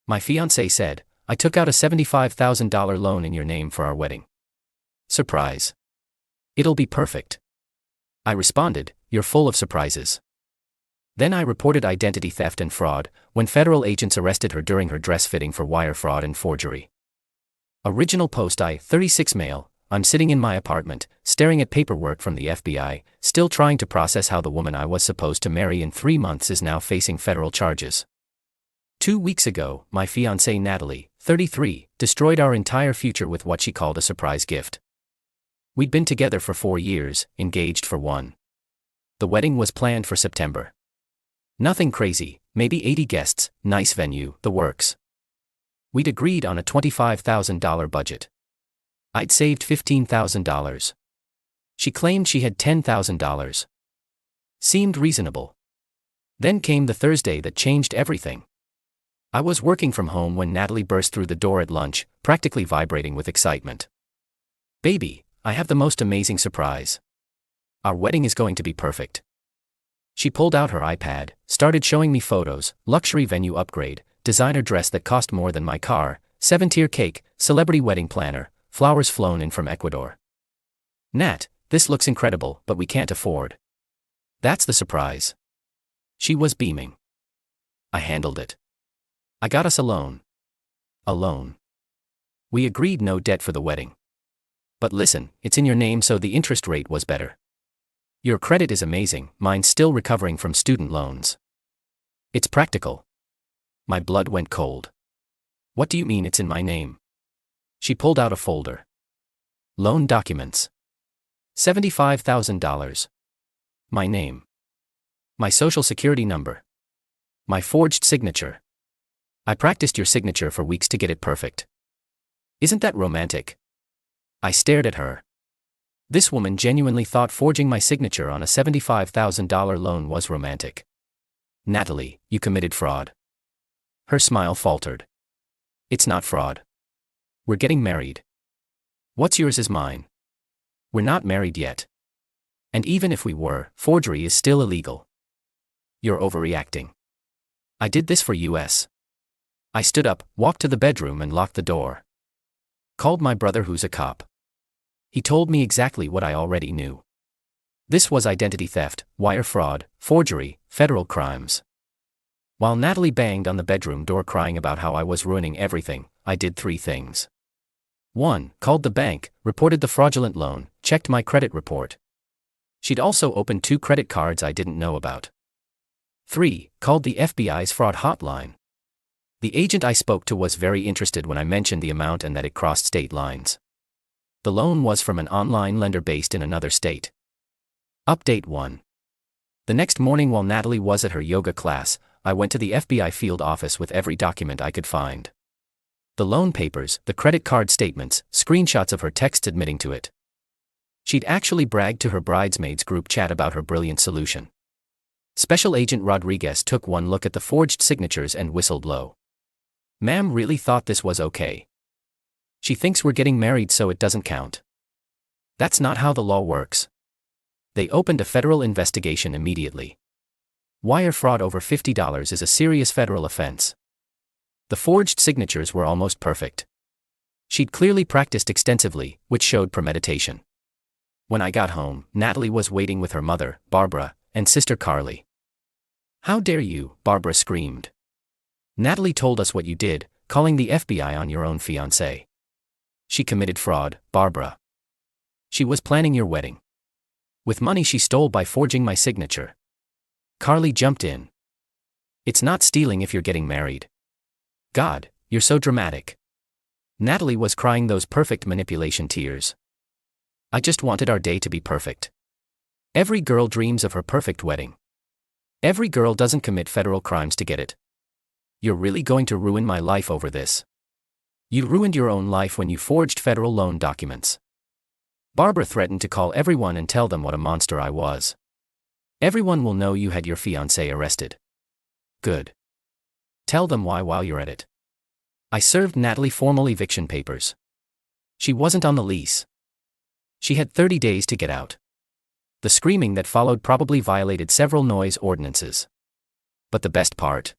My fiancé said, "I took out a $75,000 loan in your name for our wedding." Surprise. It'll be perfect. I responded, "You're full of surprises." Then I reported identity theft and fraud when federal agents arrested her during her dress fitting for wire fraud and forgery. Original post: I, 36 male, I'm sitting in my apartment, staring at paperwork from the FBI, still trying to process how the woman I was supposed to marry in 3 months is now facing federal charges. 2 weeks ago, my fiancée Natalie, 33, destroyed our entire future with what she called a surprise gift. We'd been together for 4 years, engaged for 1. The wedding was planned for September. Nothing crazy, maybe 80 guests, nice venue, the works. We'd agreed on a $25,000 budget. I'd saved $15,000. She claimed she had $10,000. Seemed reasonable. Then came the Thursday that changed everything. I was working from home when Natalie burst through the door at lunch, practically vibrating with excitement. "Baby, I have the most amazing surprise. Our wedding is going to be perfect." She pulled out her iPad, started showing me photos, luxury venue upgrade, designer dress that cost more than my car, 7-tier cake, celebrity wedding planner, flowers flown in from Ecuador. "Nat, this looks incredible, but we can't afford." That's the surprise. She was beaming. I handled it. I got us a loan. A loan. We agreed no debt for the wedding. But listen, it's in your name, so the interest rate was better. Your credit is amazing, mine's still recovering from student loans. It's practical. My blood went cold. What do you mean it's in my name? She pulled out a folder. Loan documents. $75,000. My name. My social security number. My forged signature. I practiced your signature for weeks to get it perfect. Isn't that romantic? I stared at her. This woman genuinely thought forging my signature on a $75,000 loan was romantic. "Natalie, you committed fraud." Her smile faltered. "It's not fraud. We're getting married. What's yours is mine. We're not married yet. And even if we were, forgery is still illegal. You're overreacting. I did this for US." I stood up, walked to the bedroom and locked the door. Called my brother, who's a cop. He told me exactly what I already knew. This was identity theft, wire fraud, forgery, federal crimes. While Natalie banged on the bedroom door crying about how I was ruining everything, I did 3 things. 1. Called the bank, reported the fraudulent loan, checked my credit report. She'd also opened 2 credit cards I didn't know about. 3. Called the FBI's fraud hotline. The agent I spoke to was very interested when I mentioned the amount and that it crossed state lines. The loan was from an online lender based in another state. Update 1. The next morning while Natalie was at her yoga class, I went to the FBI field office with every document I could find. The loan papers, the credit card statements, screenshots of her texts admitting to it. She'd actually bragged to her bridesmaids group chat about her brilliant solution. Special Agent Rodriguez took one look at the forged signatures and whistled low. "Ma'am really thought this was okay. She thinks we're getting married so it doesn't count. That's not how the law works." They opened a federal investigation immediately. Wire fraud over $50 is a serious federal offense. The forged signatures were almost perfect. She'd clearly practiced extensively, which showed premeditation. When I got home, Natalie was waiting with her mother, Barbara, and sister Qley. "How dare you," Barbara screamed. "Natalie told us what you did, calling the FBI on your own fiancé. She committed fraud, Barbara. She was planning your wedding. With money she stole by forging my signature." Qley jumped in. "It's not stealing if you're getting married. God, you're so dramatic." Natalie was crying those perfect manipulation tears. "I just wanted our day to be perfect. Every girl dreams of her perfect wedding. Every girl doesn't commit federal crimes to get it. You're really going to ruin my life over this. You ruined your own life when you forged federal loan documents." Barbara threatened to call everyone and tell them what a monster I was. "Everyone will know you had your fiancé arrested." "Good. Tell them why while you're at it." I served Natalie formal eviction papers. She wasn't on the lease. She had 30 days to get out. The screaming that followed probably violated several noise ordinances. But the best part?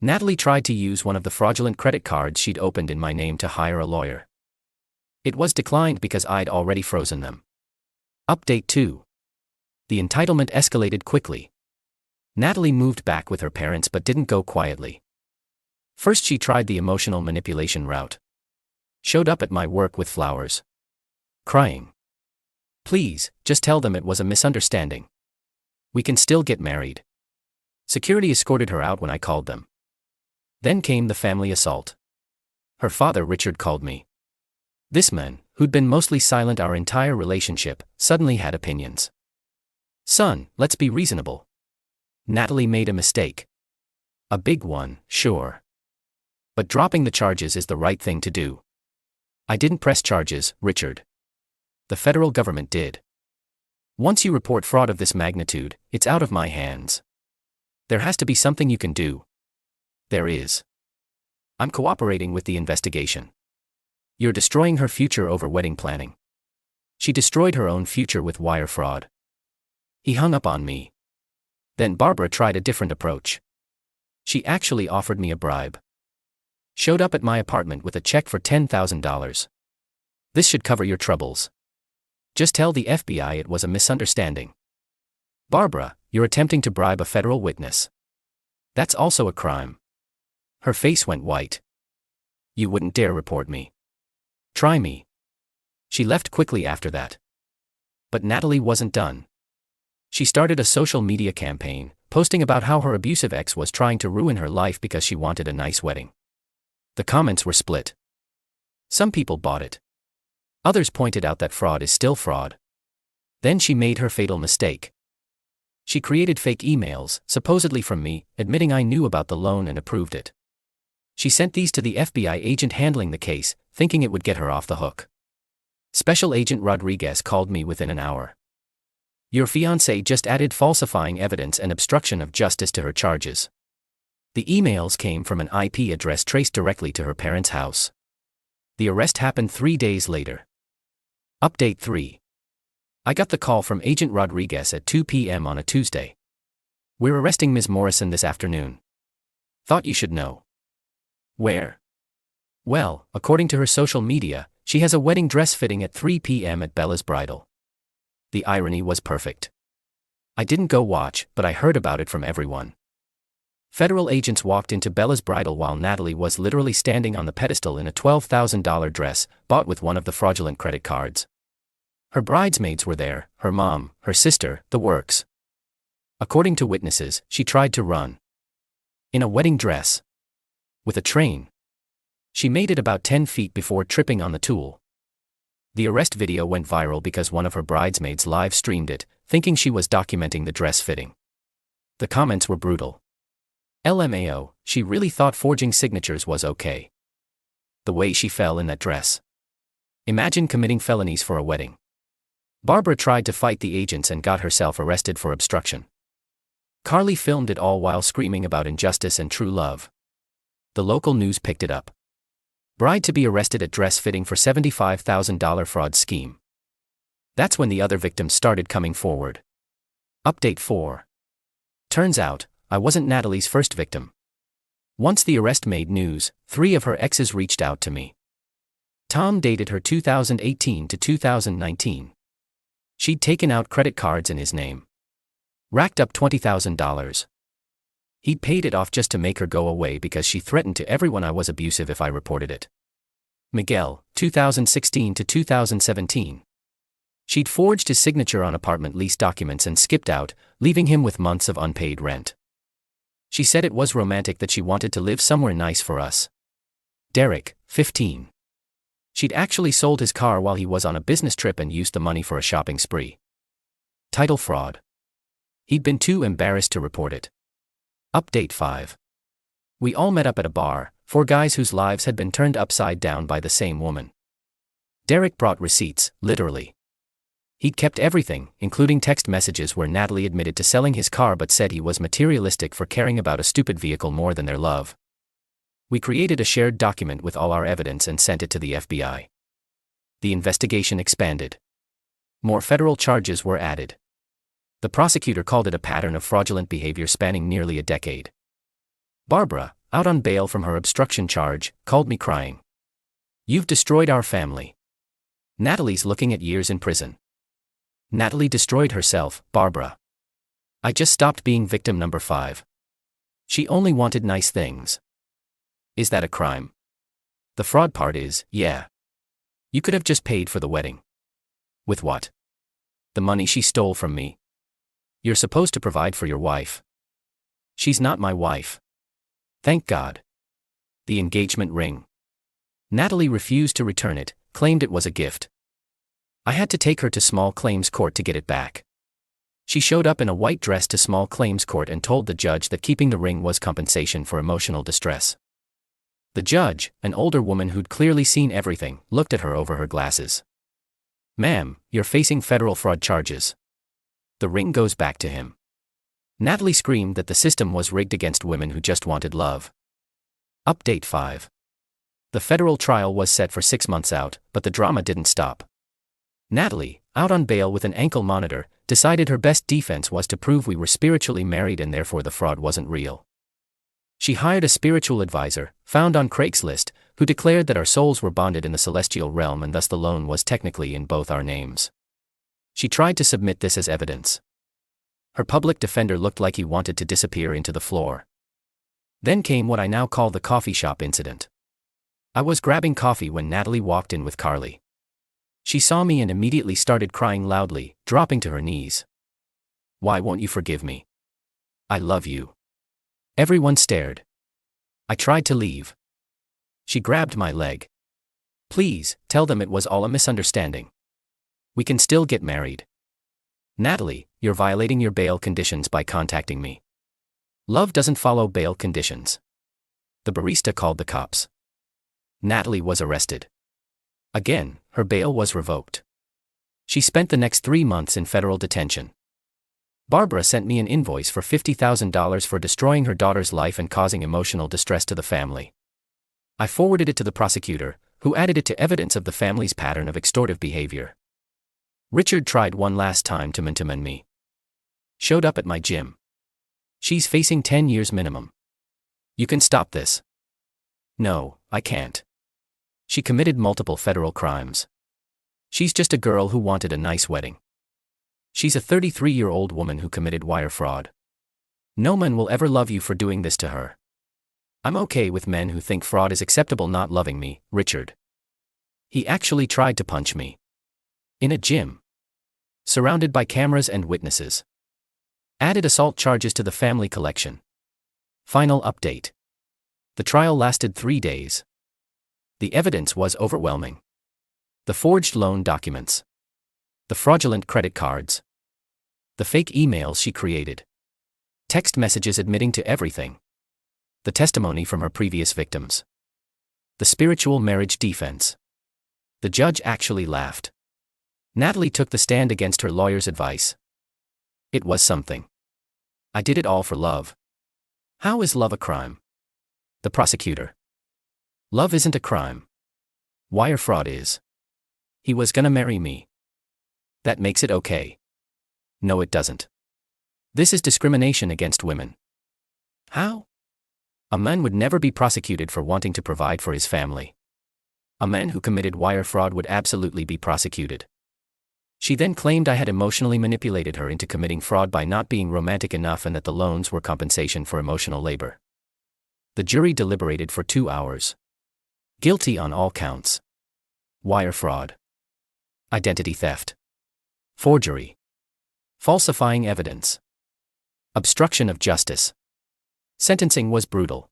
Natalie tried to use one of the fraudulent credit cards she'd opened in my name to hire a lawyer. It was declined because I'd already frozen them. Update 2. The entitlement escalated quickly. Natalie moved back with her parents but didn't go quietly. First she tried the emotional manipulation route. Showed up at my work with flowers. Crying. Please, just tell them it was a misunderstanding. We can still get married. Security escorted her out when I called them. Then came the family assault. Her father Richard called me. This man, who'd been mostly silent our entire relationship, suddenly had opinions. Son, let's be reasonable. Natalie made a mistake. A big one, sure. But dropping the charges is the right thing to do. I didn't press charges, Richard. The federal government did. Once you report fraud of this magnitude, it's out of my hands. There has to be something you can do. There is. I'm cooperating with the investigation. You're destroying her future over wedding planning. She destroyed her own future with wire fraud. He hung up on me. Then Barbara tried a different approach. She actually offered me a bribe. Showed up at my apartment with a check for $10,000. This should cover your troubles. Just tell the FBI it was a misunderstanding. Barbara, you're attempting to bribe a federal witness. That's also a crime. Her face went white. You wouldn't dare report me. Try me. She left quickly after that. But Natalie wasn't done. She started a social media campaign, posting about how her abusive ex was trying to ruin her life because she wanted a nice wedding. The comments were split. Some people bought it. Others pointed out that fraud is still fraud. Then she made her fatal mistake. She created fake emails, supposedly from me, admitting I knew about the loan and approved it. She sent these to the FBI agent handling the case, thinking it would get her off the hook. Special Agent Rodriguez called me within an hour. Your fiancée just added falsifying evidence and obstruction of justice to her charges. The emails came from an IP address traced directly to her parents' house. The arrest happened 3 days later. Update 3. I got the call from Agent Rodriguez at 2 p.m. on a Tuesday. We're arresting Ms. Morrison this afternoon. Thought you should know. Where? Well, according to her social media, she has a wedding dress fitting at 3 p.m. at Bella's bridal. The irony was perfect. I didn't go watch, but I heard about it from everyone. Federal agents walked into Bella's bridal while Natalie was literally standing on the pedestal in a $12,000 dress, bought with one of the fraudulent credit cards. Her bridesmaids were there, her mom, her sister, the works. According to witnesses, she tried to run. In a wedding dress. With a train. She made it about 10 feet before tripping on the tool. The arrest video went viral because one of her bridesmaids live streamed it, thinking she was documenting the dress fitting. The comments were brutal. LMAO, she really thought forging signatures was okay. The way she fell in that dress. Imagine committing felonies for a wedding. Barbara tried to fight the agents and got herself arrested for obstruction. Qley filmed it all while screaming about injustice and true love. The local news picked it up. Bride to be arrested at dress fitting for $75,000 fraud scheme. That's when the other victims started coming forward. Update 4. Turns out, I wasn't Natalie's first victim. Once the arrest made news, 3 of her exes reached out to me. Tom dated her 2018 to 2019. She'd taken out credit cards in his name. Racked up $20,000. He'd paid it off just to make her go away because she threatened to everyone I was abusive if I reported it. Miguel, 2016 to 2017. She'd forged his signature on apartment lease documents and skipped out, leaving him with months of unpaid rent. She said it was romantic that she wanted to live somewhere nice for us. Derek, 15. She'd actually sold his car while he was on a business trip and used the money for a shopping spree. Title fraud. He'd been too embarrassed to report it. Update 5. We all met up at a bar, 4 guys whose lives had been turned upside down by the same woman. Derek brought receipts, literally. He'd kept everything, including text messages where Natalie admitted to selling his car but said he was materialistic for caring about a stupid vehicle more than their love. We created a shared document with all our evidence and sent it to the FBI. The investigation expanded. More federal charges were added. The prosecutor called it a pattern of fraudulent behavior spanning nearly a decade. Barbara, out on bail from her obstruction charge, called me crying. "You've destroyed our family. Natalie's looking at years in prison." Natalie destroyed herself, Barbara. I just stopped being victim number 5. She only wanted nice things. Is that a crime? The fraud part is, yeah. You could have just paid for the wedding. With what? The money she stole from me. You're supposed to provide for your wife. She's not my wife. Thank God. The engagement ring. Natalie refused to return it, claimed it was a gift. I had to take her to small claims court to get it back. She showed up in a white dress to small claims court and told the judge that keeping the ring was compensation for emotional distress. The judge, an older woman who'd clearly seen everything, looked at her over her glasses. "Ma'am, you're facing federal fraud charges. The ring goes back to him." Natalie screamed that the system was rigged against women who just wanted love. Update 5. The federal trial was set for 6 months out, but the drama didn't stop. Natalie, out on bail with an ankle monitor, decided her best defense was to prove we were spiritually married and therefore the fraud wasn't real. She hired a spiritual advisor, found on Craigslist, who declared that our souls were bonded in the celestial realm and thus the loan was technically in both our names. She tried to submit this as evidence. Her public defender looked like he wanted to disappear into the floor. Then came what I now call the coffee shop incident. I was grabbing coffee when Natalie walked in with Qley. She saw me and immediately started crying loudly, dropping to her knees. "Why won't you forgive me? I love you." Everyone stared. I tried to leave. She grabbed my leg. "Please, tell them it was all a misunderstanding. We can still get married." "Natalie, you're violating your bail conditions by contacting me. Love doesn't follow bail conditions." The barista called the cops. Natalie was arrested. Again, her bail was revoked. She spent the next 3 months in federal detention. Barbara sent me an invoice for $50,000 for destroying her daughter's life and causing emotional distress to the family. I forwarded it to the prosecutor, who added it to evidence of the family's pattern of extortive behavior. Richard tried one last time to mentor me. Showed up at my gym. "She's facing 10 years minimum. You can stop this." "No, I can't. She committed multiple federal crimes. She's just a girl who wanted a nice wedding. She's a 33-year-old woman who committed wire fraud. No man will ever love you for doing this to her. I'm okay with men who think fraud is acceptable not loving me, Richard." He actually tried to punch me. In a gym. Surrounded by cameras and witnesses. Added assault charges to the family collection. Final update. The trial lasted 3 days. The evidence was overwhelming. The forged loan documents. The fraudulent credit cards. The fake emails she created. Text messages admitting to everything. The testimony from her previous victims. The spiritual marriage defense. The judge actually laughed. Natalie took the stand against her lawyer's advice. It was something. I did it all for love. How is love a crime? The prosecutor. Love isn't a crime. Wire fraud is. He was gonna marry me. That makes it okay. No, it doesn't. This is discrimination against women. How? A man would never be prosecuted for wanting to provide for his family. A man who committed wire fraud would absolutely be prosecuted. She then claimed I had emotionally manipulated her into committing fraud by not being romantic enough and that the loans were compensation for emotional labor. The jury deliberated for 2 hours. Guilty on all counts. Wire fraud. Identity theft. Forgery. Falsifying evidence. Obstruction of justice. Sentencing was brutal.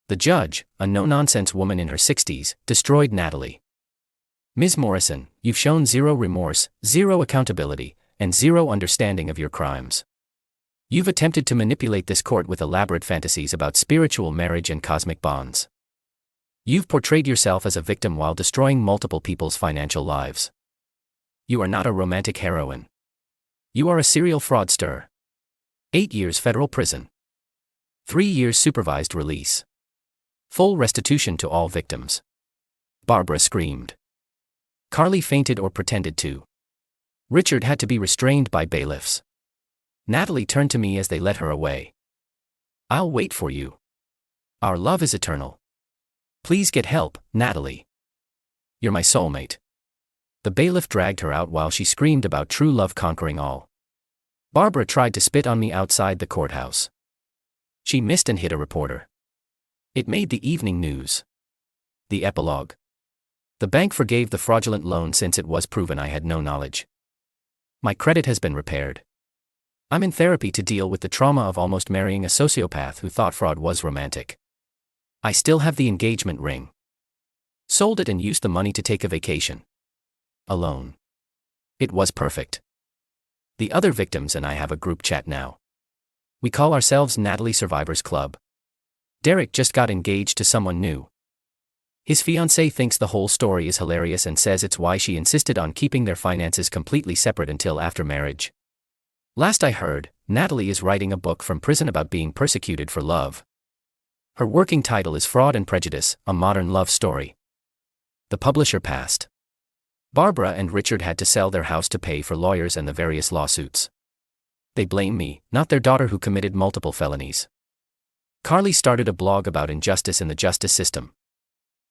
The judge, a no-nonsense woman in her 60s, destroyed Natalie. "Ms. Morrison, you've shown zero remorse, zero accountability, and zero understanding of your crimes. You've attempted to manipulate this court with elaborate fantasies about spiritual marriage and cosmic bonds. You've portrayed yourself as a victim while destroying multiple people's financial lives. You are not a romantic heroine. You are a serial fraudster. 8 years federal prison. 3 years supervised release. Full restitution to all victims." Barbara screamed. Qley fainted or pretended to. Richard had to be restrained by bailiffs. Natalie turned to me as they led her away. "I'll wait for you." Our love is eternal. Please get help, Natalie. You're my soulmate. The bailiff dragged her out while she screamed about true love conquering all. Barbara tried to spit on me outside the courthouse. She missed and hit a reporter. It made the evening news. The epilogue. The bank forgave the fraudulent loan since it was proven I had no knowledge. My credit has been repaired. I'm in therapy to deal with the trauma of almost marrying a sociopath who thought fraud was romantic. I still have the engagement ring. Sold it and used the money to take a vacation. Alone. It was perfect. The other victims and I have a group chat now. We call ourselves Natalie Survivors Club. Derek just got engaged to someone new. His fiancée thinks the whole story is hilarious and says it's why she insisted on keeping their finances completely separate until after marriage. Last I heard, Natalie is writing a book from prison about being persecuted for love. Her working title is Fraud and Prejudice, a modern love story. The publisher passed. Barbara and Richard had to sell their house to pay for lawyers and the various lawsuits. They blame me, not their daughter who committed multiple felonies. Qley started a blog about injustice in the justice system.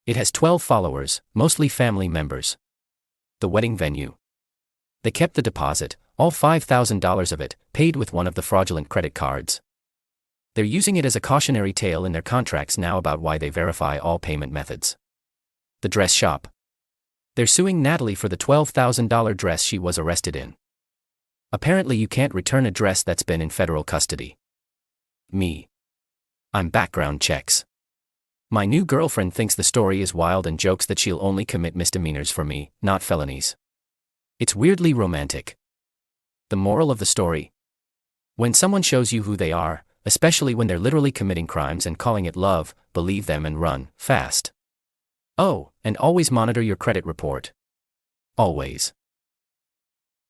It has 12 followers, mostly family members. The wedding venue. They kept the deposit, all $5,000 of it, paid with one of the fraudulent credit cards. They're using it as a cautionary tale in their contracts now about why they verify all payment methods. The dress shop. They're suing Natalie for the $12,000 dress she was arrested in. Apparently you can't return a dress that's been in federal custody. Me. I'm background checks. My new girlfriend thinks the story is wild and jokes that she'll only commit misdemeanors for me, not felonies. It's weirdly romantic. The moral of the story? When someone shows you who they are, especially when they're literally committing crimes and calling it love, believe them and run fast. Oh, and always monitor your credit report. Always.